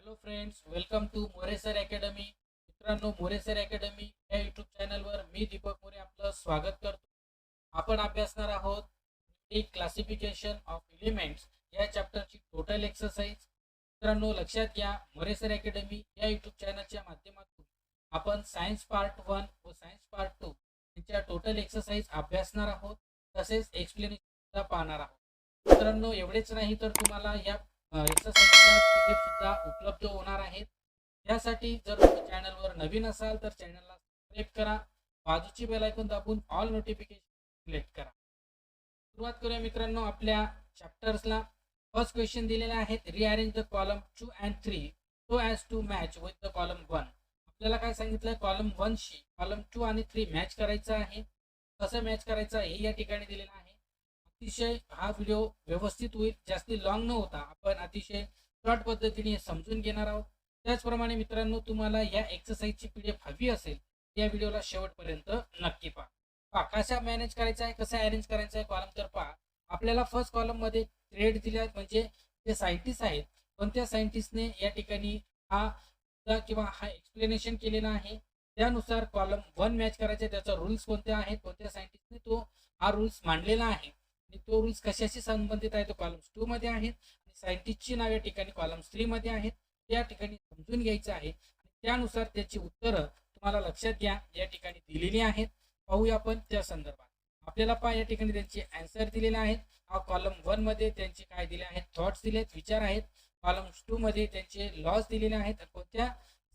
Hello friends, welcome to Moresar academy. मित्रांनो, Moresar academy या YouTube चॅनलवर मी दीपक मोरे आपलं स्वागत करतो. आपण अभ्यासणार आहोत एक क्लासिफिकेशन ऑफ एलिमेंट्स या चॅप्टरची टोटल एक्सरसाइज. मित्रांनो, लक्षात घ्या, मोरेसर अकॅडमी या यूट्यूब चॅनलच्या माध्यमातून आपण सायन्स पार्ट 1 व सायन्स पार्ट 2 यांच्या टोटल एक्सरसाइज अभ्यासणार आहोत, तसेच एक्सप्लेनेशन पाहणार आहोत. मित्रांनो, एवढेच नाही तर तुम्हाला या एक्सरसाइजच्या पीडीएफ सुद्धा उपलब्ध होणार आहेत. यासाठी जर तुम्ही चॅनलवर नवीन असाल तर चॅनलला सबस्क्राइब करा, बाजूची बेल आयकॉन दाबून ऑल नोटिफिकेशन सिलेक्ट करा. सुरुवात करूया मित्रांनो आपल्या चॅप्टर्सला. फर्स्ट क्वेश्चन दिलेले आहेत, rearrange the column 2 and 3 so as to match with the column 1. आपल्याला काय सांगितलं, कॉलम 1 शी कॉलम 2 आणि 3 मॅच करायचं आहे. कसं मॅच करायचं हे या ठिकाणी दिलेलं आहे. अतिशय हा व्हिडिओ व्यवस्थित होईल, जास्ती लॉंग न होता आपण अतिशय शॉर्ट पद्धतीने समजून घेणार आहोत. त्याचप्रमाणे मित्रांनो, तुम्हाला या एक्सरसाइजची पीडीएफ हवी असेल या व्हिडिओला शेवटपर्यंत नक्की पहा. कसा मॅनेज करायचा आहे, कसा अरेंज करायचा आहे कॉलम, तर पहा. आपल्याला फर्स्ट कॉलम मध्ये ट्रेड दिले आहेत, म्हणजे जे सायंटिस्ट आहेत कोणत्या सायंटिस्टने या ठिकाणी हा एक्सप्लेनेशन केलेला आहे, त्यानुसार कॉलम 1 मॅच करायचा. त्याचा रूल्स कोणते आहेत, कोणत्या सायंटिस्टने तो हा रूल्स मांडलेला आहे आणि तो रूल्स कशाशी संबंधित आहे, तो कॉलम 2 मध्ये आहेत आणि सायंटिस्टची नाव या ठिकाणी कॉलम 3 मध्ये आहेत. त्या ठिकाणी समजून घ्यायचं आहे आणि त्यानुसार त्याची उत्तरं तुम्हाला लक्षात घ्या या ठिकाणी दिलेली आहेत. पाहूया आपण त्या संदर्भात. आपल्याला पहा या ठिकाणी त्यांचे आन्सर दिलेले आहेत. कॉलम 1 मध्ये त्यांचे काय दिले आहेत, थॉट्स दिले आहेत, विचार आहेत. कॉलम 2 मध्ये त्यांचे लॉज दिलेले आहेत, कोणत्या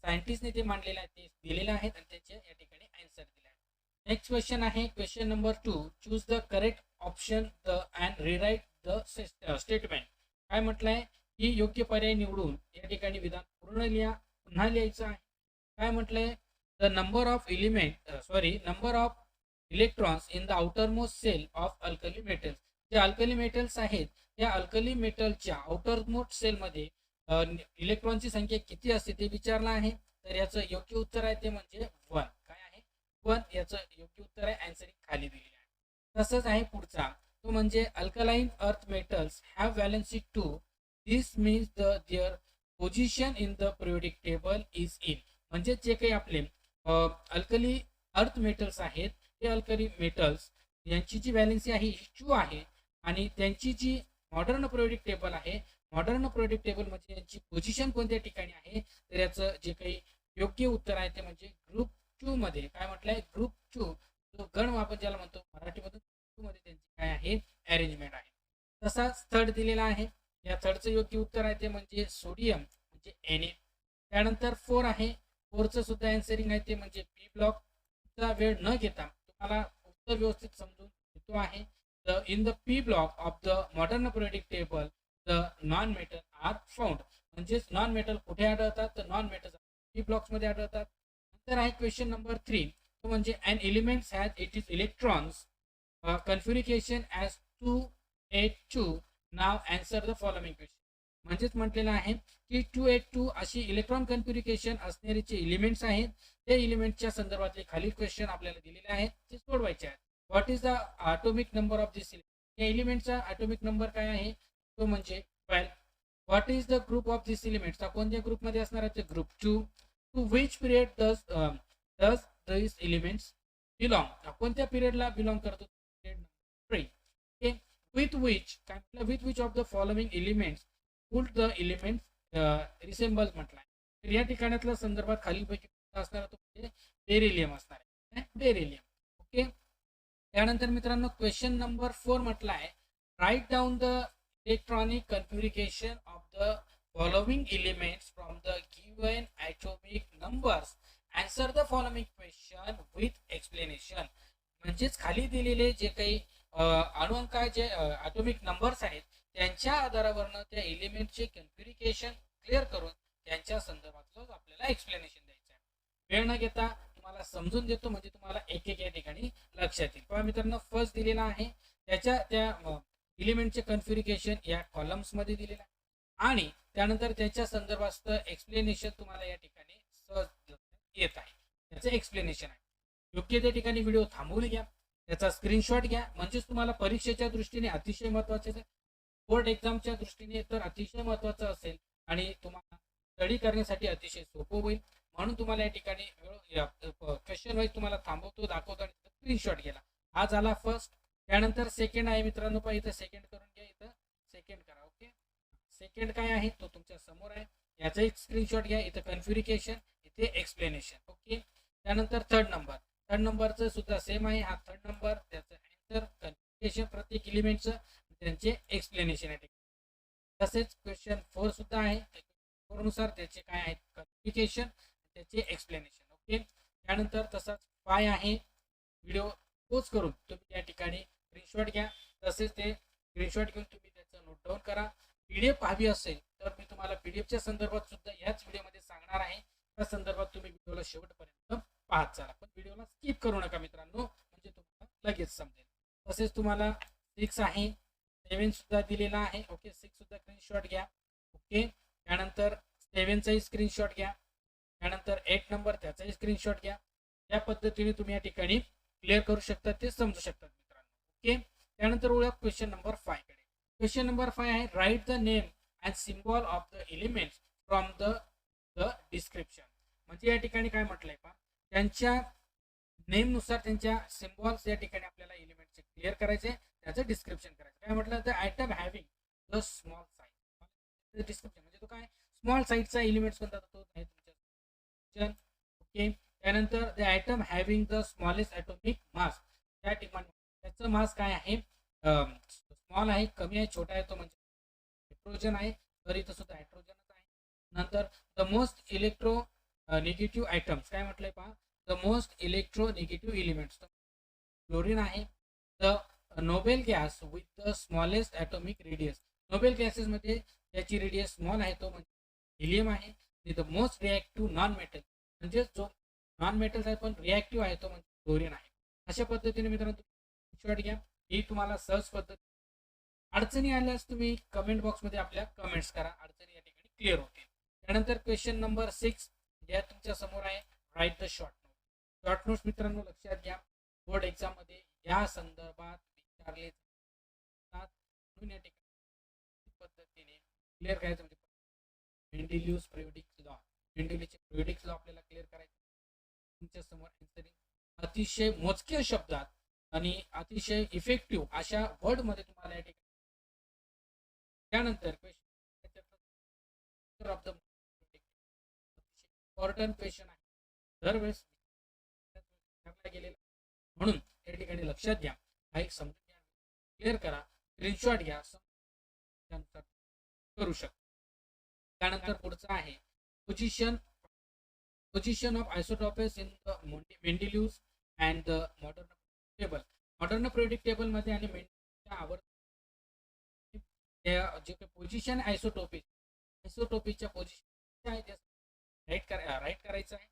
सायंटिस्टने ते मांडलेले आहेत ते दिलेले आहेत आणि त्याचे या ठिकाणी आन्सर दिले आहेत. नेक्स्ट क्वेश्चन आहे question number 2. Choose the correct option and rewrite the statement. काय म्हटलंय की योग्य पर्याय निवडून या ठिकाणी विधान पूर्ण लिहा. पुन्हा लिहायचं आहे. काय म्हटलंय, the number of electrons in the outermost shell of alkali metals. जे अल्कली मेटल्स आहेत त्या अल्कली मेटलच्या आउटर मोस्ट सेल मध्ये इलेक्ट्रॉनची संख्या किती असते ते विचारलं आहे. तर याचं योग्य उत्तर आहे ते म्हणजे 1. काय आहे, 1 याचं योग्य उत्तर आहे. आन्सरिंग खाली दिलेली आहे. तसंच आहे पुढचा, तो म्हणजे alkaline earth metals have valency 2. This means their position in the periodic table is in. म्हणजे जे काही आपले अल्कली अर्थ मेटल्स आहेत ते अल्कली मेटल्स यांची जी व्हॅलेन्सी आहे ही 2 आहे आणि त्यांची जी मॉडर्न पिरियोडिक टेबल आहे, मॉडर्न पिरियोडिक टेबल म्हणजे यांची पोझिशन कोणत्या ठिकाणी आहे, तर याचं जे काही योग्य उत्तर आहे ते म्हणजे ग्रुप 2 मध्ये. काय म्हटलंय, ग्रुप 2 जो गण आपण ज्याला म्हणतो मराठीमधून 2 मध्ये त्यांची काय आहे, अरेंजमेंट आहे. तसाच थर्ड दिलेला आहे. या थर्डचं योग्य उत्तर आहे ते म्हणजे सोडियम म्हणजे Na. त्यानंतर 4 आहे. 4चं सुद्धा आन्सरिंग आहे ते म्हणजे पी ब्लॉक. चा वेळ न घेता तुम्हाला उत्तर व्यवस्थित समजून घेतो आहे. In the P block of the modern periodic table the non metal are found. म्हणजेच नॉन मेटल कुठे आढळतात, तर नॉन मेटल पी ब्लॉक्स मध्ये आढळतात. नंतर आहे क्वेश्चन नंबर 3, तो म्हणजे an element has it is electrons configuration as 282. Now answer the following question. म्हणजेच म्हटलेलं आहे की 282 अशी इलेक्ट्रॉन कन्फिग्युरेशन असणारे जे एलिमेंट्स आहेत ते एलिमेंटच्या संदर्भातले खालील क्वेश्चन आपल्याला दिलेले आहेत ते सोडवायचे आहेत. What is the atomic number of this element. या एलिमेंटचा ॲटॉमिक नंबर काय आहे, तो म्हणजे 12. What is the group of this elements. कोणत्या ग्रुपमध्ये असणार आहे, group 2. To which period does this elements belong. कोणत्या पिरियडला बिलॉंग करतो, period number 3. Okay. With which of the following elements could the element resemble म्हटलाय. तर या ठिकाणातल्या संदर्भात खालीलपैकी असणार तो म्हणजे बेरिलियम असणार आहे, बेरिलियम. ओके. त्यानंतर मित्रांनो क्वेश्चन नंबर 4 म्हटला आहे, write down the electronic configuration of the following elements from the given atomic numbers. Answer the following question with explanation. म्हणजेच खाली दिलेले जे काही अणुअंक जे ॲटॉमिक नंबर्स आहेत त्यांच्या आधारावरनं त्या एलिमेंटचे कन्फिग्युरेशन क्लिअर करून त्यांच्या संदर्भातलं आपल्याला एक्सप्लेनेशन द्यायचं आहे. वेळ न घेता तुम्हाला समजून देतो म्हणजे तुम्हाला एक एक या ठिकाणी लक्षात येईल. पहा मित्रांनो, फर्स्ट दिलेला आहे त्याच्या त्या एलिमेंटचे कन्फिग्युरेशन या कॉलम्स मध्ये दिलेलं आहे आणि त्यानंतर त्याच्या संदर्भात एक्सप्लेनेशन तुम्हाला या ठिकाणी सहज येत आहे. त्याचं एक्सप्लेनेशन आहे. योग्य त्या ठिकाणी व्हिडिओ थांबवून घ्या, त्याचा स्क्रीनशॉट घ्या. म्हणजेच तुम्हाला परीक्षेच्या दृष्टीने अतिशय महत्वाचे, बोर्ड एक्झामच्या दृष्टीने तर अतिशय महत्वाचं असेल आणि तुम्हाला स्टडी करण्यासाठी अतिशय सोपं होईल. म्हणून तुम्हाला या ठिकाणी क्वेश्चन वाईज तुम्हाला थांबवतो, दाखवतो आणि स्क्रीनशॉट घ्यायला. हा झाला फर्स्ट. त्यानंतर सेकंड आहे मित्रांनो, पण इथं सेकंड करून घ्या, इथं सेकंड करा. ओके, सेकंड काय आहे तो तुमच्या समोर आहे, याचा एक स्क्रीनशॉट घ्या. इथं कन्फ्युरिकेशन, इथे एक्सप्लेनेशन. ओके, त्यानंतर थर्ड नंबरचं सुद्धा सेम आहे. हा थर्ड नंबर, त्याचं आन्सर, कन्फ्युरिकेशन प्रत्येक एलिमेंटचं, त्यांचे एक्सप्लेनेशन आहे. तसेच क्वेश्चन 4 सुद्धा आहे. 4 नुसार त्याचे काय आहेत, कन्फ्युरिकेशन, त्याचे एक्सप्लेनेशन. ओके, त्यानंतर तसाच 5 आहे. व्हिडिओ पोज करून तुम्ही या ठिकाणी स्क्रीनशॉट घ्या. तसेच ते स्क्रीनशॉट घेऊन तुम्ही त्याचं नोट डाऊन करा. पीडीएफ हवी असेल तर मी तुम्हाला पीडीएफच्या संदर्भात सुद्धा याच व्हिडिओमध्ये सांगणार आहे. त्या संदर्भात तुम्ही व्हिडिओला शेवटपर्यंत पाहत चला, पण व्हिडिओला स्किप करू नका मित्रांनो, म्हणजे तुम्हाला लगेच समजेल. तसेच तुम्हाला 6 आहे, 7 सुद्धा दिलेला आहे. ओके, 6 सुद्धा स्क्रीनशॉट घ्या. ओके, त्यानंतर 7चाही स्क्रीनशॉट घ्या. त्यानंतर 8 नंबर, त्याचाही स्क्रीनशॉट घ्या. या पद्धतीने तुम्ही या ठिकाणी क्लिअर करू शकता, ते समजू शकतात मित्रांनो. ओके, त्यानंतर वळूया क्वेश्चन नंबर 5 कडे. क्वेश्चन नंबर 5 आहे, right the name and symbol of the elements from the description. म्हणजे या ठिकाणी काय म्हटलंय पहा, त्यांच्या नेम नुसार त्यांच्या सिम्बॉल्स या ठिकाणी आपल्याला एलिमेंटचे क्लिअर करायचे, त्याचं डिस्क्रिप्शन करायचं. काय म्हटलं, the item having the small size. Description म्हणजे तो काय, स्मॉल साईजचा एलिमेंट्स कोणता, तो आहे तुमच्या. ओके, त्यानंतर the item having the smallest atomic mass. त्या ठिकाणी त्याचं मास काय आहे, स्मॉल आहे, कमी आहे, छोटा आहे, तो म्हणजे हायड्रोजन आहे. तर इथं सुद्धा हायड्रोजनच आहे. नंतर the most electronegative items, काय म्हटलंय पहा, the most electronegative elements, chlorine आहे. The noble gas with the smallest atomic radius. Noble गॅसेसमध्ये त्याची रेडियस स्मॉल आहे, तो म्हणजे हिलियम आहे. The most reactive non metal, म्हणजे जो नॉन मेटल्स आहे पण रिॲक्टिव्ह आहे, तो म्हणजे क्लोरीन आहे. अशा पद्धतीने मित्रांनो शॉर्ट घ्या. ही तुम्हाला सहज पद्धत. अडचणी आल्यास तुम्ही कमेंट बॉक्समध्ये आपल्या कमेंट्स करा, अडचणी या ठिकाणी क्लिअर होतील. त्यानंतर क्वेश्चन नंबर 6 ज्या तुमच्या समोर आहे, write the short note. Short notes मित्रांनो लक्षात घ्या, बोर्ड एक्झाम मध्ये या संदर्भात विचारले जातात. म्हणून या ठिकाणी पद्धतीने क्लिअर करायचं, म्हणजे मेंडेलिव्हज पिरियोडिक लॉ, मेंडेलीचे पिरियोडिक लॉ आपल्याला क्लिअर करायचं. तुमच्या समोर आन्सरिंग अतिशय मोजक्या शब्दात आणि अतिशय इफेक्टिव्ह अशा वर्ड मध्ये तुम्हाला या ठिकाणी. त्यानंतर question of the important question आहे, दरवेळेस गेलेला, म्हणून या ठिकाणी लक्षात घ्या, काही समजून घ्या, क्लिअर करा, स्क्रीनशॉट घ्या, त्यानुसार करू शकता. त्यानंतर पुढचं आहे position of isotopes in the Mendeleev's and the modern table. Modern periodic table मध्ये आणि मेंडेलिव्हच्या आवर्त जे पोझिशन आयसोटोपीच्या पोझिशन आहे ते राईट करायचं आहे,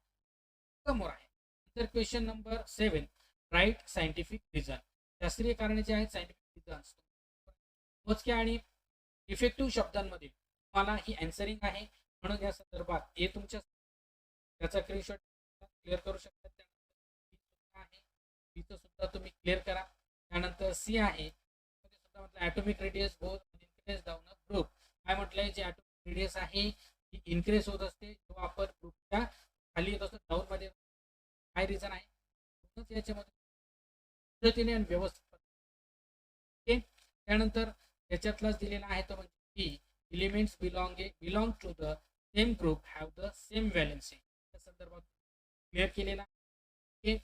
समोर आहे. नंतर question number 7, write scientific reason. शास्त्रीय कारणे जे आहेत, सायंटिफिक रिझन्स मोजक्या आणि इफेक्टिव्ह शब्दांमध्ये तुम्हाला ही आन्सरिंग आहे. म्हणून या संदर्भात हे तुमच्या त्याचा स्क्रीनशॉट क्लिअर करू शकता. त्यानंतर आहे, इथं सुद्धा तुम्ही क्लिअर करा. त्यानंतर सी आहे, atomic radius both increase down a group. काय म्हटलंय, जे ॲटॉमिक रेडियस आहे ही इन्क्रीज होत असते जेव्हा आपण ग्रुपच्या खाली येत असतो, डाऊन मध्ये. काय रिझन आहे, याच्यामध्ये पद्धतीने आणि व्यवस्थित. त्यानंतर त्याच्यातलाच दिलेला आहे तो म्हणजे की elements belong to the same group have the same valency. त्या संदर्भात क्लिअर केलेला. आणि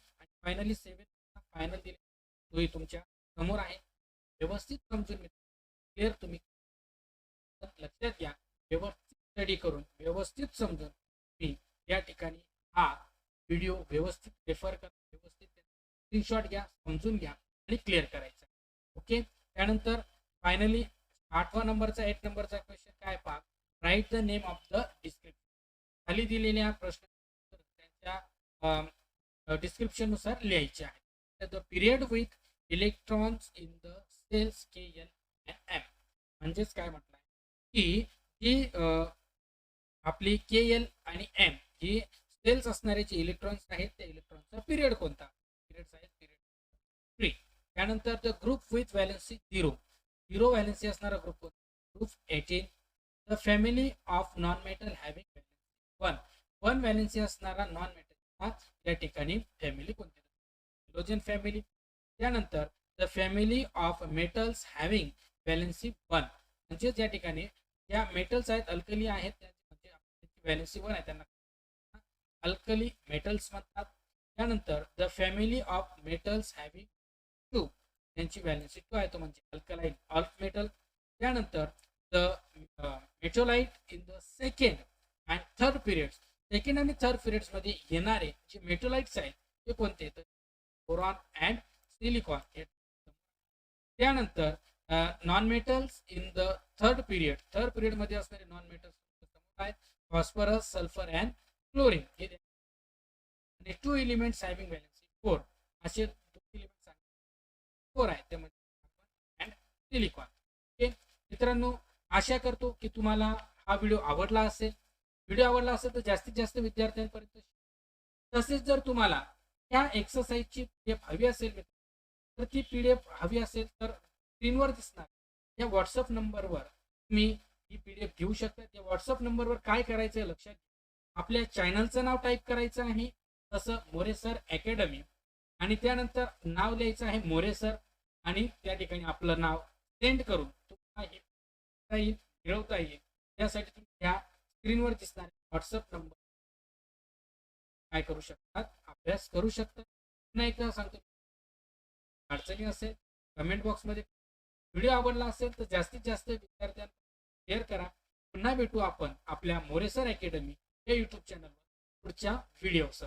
फायनली 7 फायनल दिले, तोही तुमच्या समोर आहे. व्यवस्थित समजून क्लिअर तुम्ही लक्षात घ्या, व्यवस्थित स्टडी करून व्यवस्थित समजून तुम्ही या ठिकाणी हा व्हिडिओ व्यवस्थित रेफर करा, व्यवस्थित स्क्रीनशॉट घ्या, समजून घ्या आणि क्लिअर करायचा. ओके, त्यानंतर फायनली 8 नंबरचा क्वेश्चन काय पहा, write the name of the description. खाली दिलेल्या प्रश्न त्यांच्या डिस्क्रिप्शन नुसार लिहायचे आहे. The period with electrons in the shells KL and M. म्हणजेच काय म्हटलं की जी आपली KL आणि M ही सेल्स असणारे जे इलेक्ट्रॉन्स आहेत, त्या इलेक्ट्रॉनचा पिरियड कोणता, पिरियड आहे पिरियड 3. त्यानंतर the group with valency 0 valency असणारा group, group 18. The family of non metal having valency one one valency असणारा नॉन मेटल या ठिकाणी फॅमिली कोणती? Halogen family. त्यानंतर the family of metals having valency one, म्हणजे ज्या ठिकाणी ज्या मेटल्स आहेत अल्कली आहेत म्हणजे व्हॅलेन्सी वन आहे त्यांना अल्कली मेटल्स म्हणतात. त्यानंतर the family of metals having two, त्यांची व्हॅलेन्सी टू आहे तो म्हणजे अल्कलाईन ऑल्फ मेटल. त्यानंतर the metalloid in the second and third periods, second आणि थर्ड पिरियड्स मध्ये येणारे जे मेटोलाइट्स आहेत ते कोणते? तर बोरॉन अँड सिलिकॉन. त्यानंतर non metals in the third period मध्ये असणारे नॉन मेटल्स आहेत फॉस्फरस, सल्फर अँड क्लोरीन. आणि two elements having valency four, असे दोन एलिमेंट्स फोर आहेत त्यामध्ये कार्बन अँड सिलिकॉन. ओके मित्रांनो, आशा करतो की तुम्हाला हा व्हिडिओ आवडला असेल. व्हिडिओ आवडला असेल तर जास्तीत जास्त विद्यार्थ्यांपर्यंत, तसेच जर तुम्हाला ह्या एक्सरसाइजची पीडीएफ हवी असेल तर ती पीडीएफ हवी असेल तर स्क्रीनवर दिसणार या व्हॉट्सअप नंबरवर तुम्ही ही पीडीएफ घेऊ शकता. त्या व्हॉट्सअप नंबरवर काय करायचं आहे लक्षात घ्या, आपल्या चॅनलचं नाव टाईप करायचं आहे तसं मोरेसर अकॅडमी, आणि त्यानंतर नाव लिहायचं आहे मोरेसर, आणि त्या ठिकाणी आपलं नाव सेंड करून तुम्हाला हे येईल मिळवता येईल. त्यासाठी तुम्ही ह्या स्क्रीनवर दिसणारे व्हॉट्सअप नंबर काय करू शकतात, अभ्यास करू शकतात. पुन्हा एकदा सांगतो, अडचणी असेल कमेंट बॉक्समध्ये. व्हिडिओ आवडला असेल तर जास्तीत जास्त विद्यार्थ्यांना शेअर करा. पुन्हा भेटू आपण आपल्या मोरेसर अकॅडमी या यूट्यूब चॅनलवर पुढच्या व्हिडिओसह.